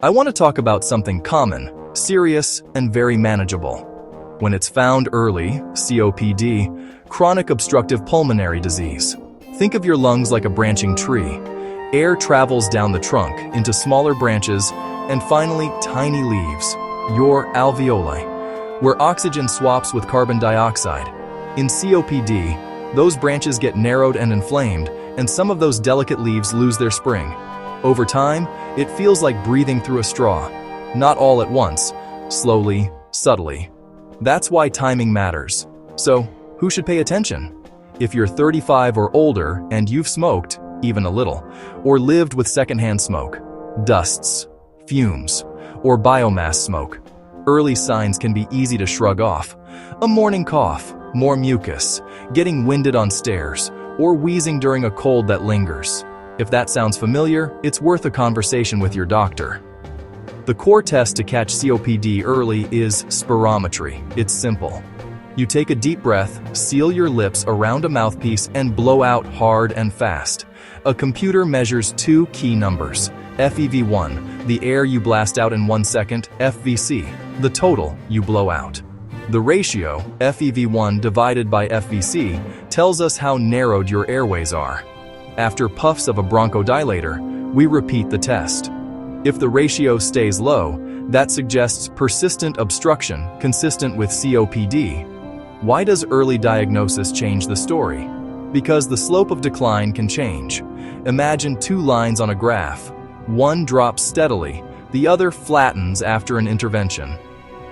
I want to talk about something common, serious, and very manageable. When it's found early, COPD, chronic obstructive pulmonary disease. Think of your lungs like a branching tree. Air travels down the trunk into smaller branches and finally tiny leaves, your alveoli, where oxygen swaps with carbon dioxide. In COPD, those branches get narrowed and inflamed, and some of those delicate leaves lose their spring. Over time, it feels like breathing through a straw. Not all at once, slowly, subtly. That's why timing matters. So, who should pay attention? If you're 35 or older and you've smoked, even a little, or lived with secondhand smoke, dusts, fumes, or biomass smoke, early signs can be easy to shrug off. A morning cough, more mucus, getting winded on stairs, or wheezing during a cold that lingers. If that sounds familiar, it's worth a conversation with your doctor. The core test to catch COPD early is spirometry. It's simple. You take a deep breath, seal your lips around a mouthpiece, and blow out hard and fast. A computer measures two key numbers: FEV1, the air you blast out in 1 second, FVC, the total you blow out. The ratio, FEV1 divided by FVC, tells us how narrowed your airways are. After puffs of a bronchodilator, we repeat the test. If the ratio stays low, that suggests persistent obstruction consistent with COPD. Why does early diagnosis change the story? Because the slope of decline can change. Imagine two lines on a graph. One drops steadily, the other flattens after an intervention.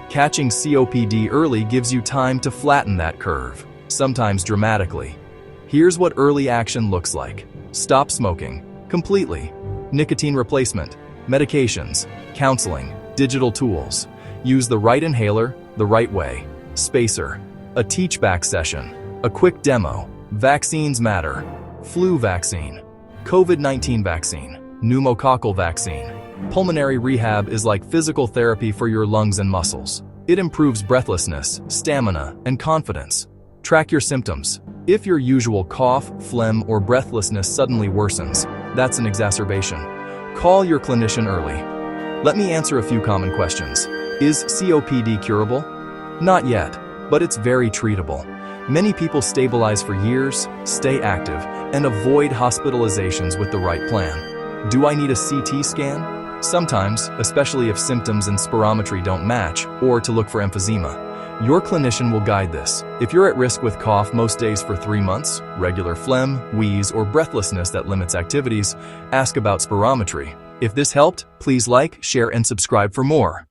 Catching COPD early gives you time to flatten that curve, sometimes dramatically. Here's what early action looks like. Stop smoking completely. Nicotine replacement, medications, counseling, digital tools. Use the right inhaler the right way. Spacer, a teach-back session, a quick demo. Vaccines matter. Flu vaccine, COVID-19 vaccine, pneumococcal vaccine. Pulmonary rehab is like physical therapy for your lungs and muscles. It improves breathlessness, stamina, and confidence. Track your symptoms. If your usual cough, phlegm, or breathlessness suddenly worsens, that's an exacerbation. Call your clinician early. Let me answer a few common questions. Is COPD curable? Not yet, but it's very treatable. Many people stabilize for years, stay active, and avoid hospitalizations with the right plan. Do I need a CT scan? Sometimes, especially if symptoms and spirometry don't match, or to look for emphysema. Your clinician will guide this. If you're at risk with cough most days for 3 months, regular phlegm, wheeze, or breathlessness that limits activities, ask about spirometry. If this helped, please like, share, and subscribe for more.